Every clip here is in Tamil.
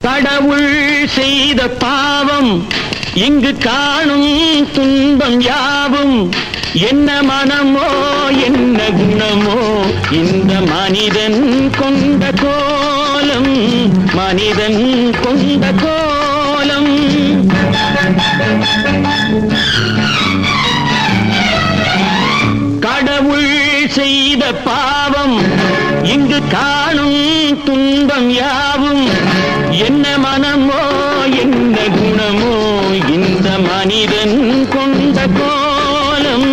கடவுள் செய்த பாவம் இங்கு காணும் துன்பம் யாவும் என்ன மனமோ என்ன குணமோ இந்த மனிதன் கொண்ட கோலம் மனிதன் கொண்ட கோலம் கடவுள் செய்த பாவம் இங்கு காணும் துன்பம் யாவும் என்ன மனமோ என்ன குணமோ இந்த மனிதன் கொண்ட கோலம்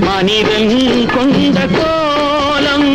மனிதன் கொண்ட கோலம்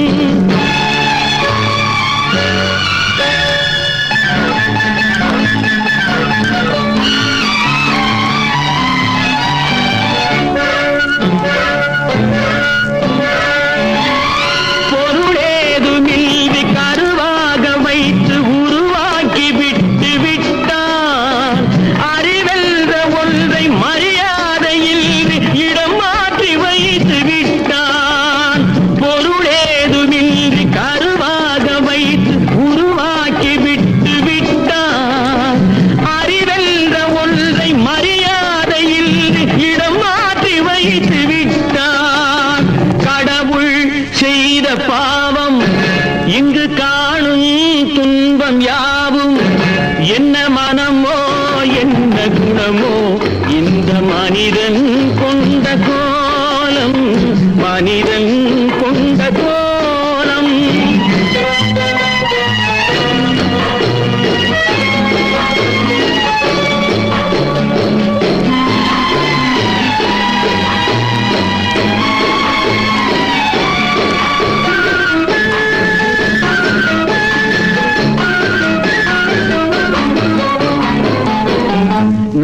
பாவம் இங்கு காணும் துன்பம் யாவும் என்ன மனமோ என்ன குணமோ இந்த மனிதன் கொண்ட கோலம் மனிதன் கொண்ட கோலம்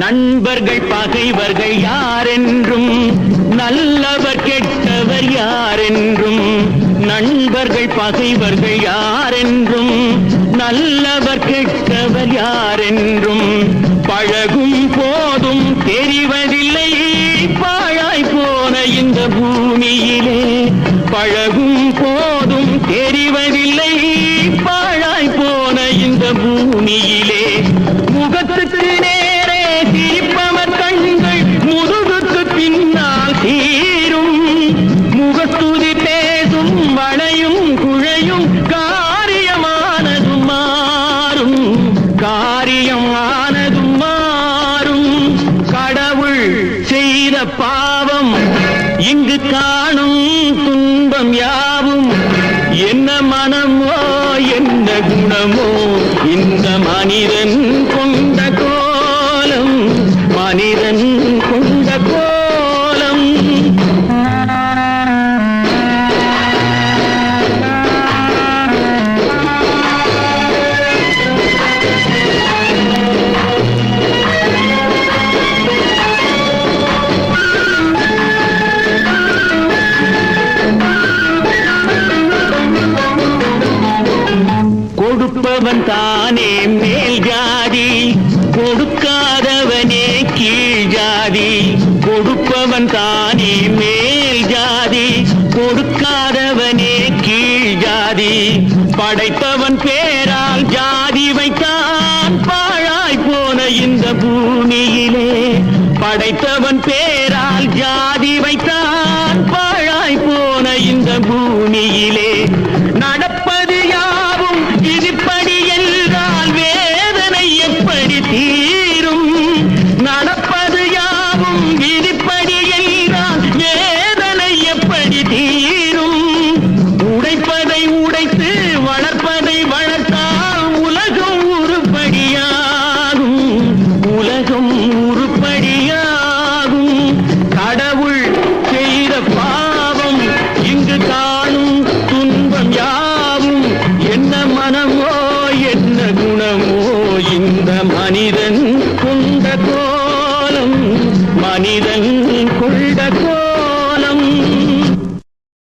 நண்பர்கள் பகைவர்கள் யாரென்றும் நல்லவர் கெட்டவர் யாரென்றும் நண்பர்கள் பகைவர்கள் யாரென்றும் நல்லவர் கெட்டவர் யாரென்றும் பழகும் போதும் தெரிவதில்லை பாழாய் போன இந்த பூமியிலே பழகும் போதும் தெரிவதில்லை பாழாய் போன இந்த பூமியிலே முகத்துக்கு நேரே சிரிப்பவர் கண்கள் முதுகுக்கு பின்னால் தீரும் முகத்துதி பேசும் வளையும் குழையும் காரியமானதும் மாறும் காரியமானதும் மாறும் கடவுள் செய்த பாவம் இங்கு காணும் துன்பம் யாவும் என்ன மனமோ என்ன குணமோ இந்த மனிதன் கொண்ட கோலம் மனிதன் கொண்ட கோலம் கொடுப்பவன் தானே மேல் ஜாதி கொடுக்காதவனே கீழ் ஜாதி கொடுப்பவன் தானே மேல் ஜாதி கொடுக்காதவனே கீழ் ஜாதி படைத்தவன் பேரால் ஜாதி வைத்தான் பாழாய் போன இந்த பூமியிலே படைத்தவன் பேரால் ஜாதி வைத்தான் பாழாய் போன இந்த பூமியிலே நடப்பது யாவும் இதுபடி என்றால் வேதனை எப்படி தீரும் நடப்பது யாவும் இதுபடி என்றால் வேதனை எப்படி தீரும் உடைப்பதை உடைத்து வளர்ப்பதை வளர்த்தால் உலகம் உருப்படியாகும் உலகம் உருப்படியாகும் கடவுள் செய்த பாவம் இங்கு காணும் துன்பம் யாவும் என்ன மனமோ என்ன குணமோ இந்த மனிதன் கொண்ட கோலம் மனிதன் கொண்ட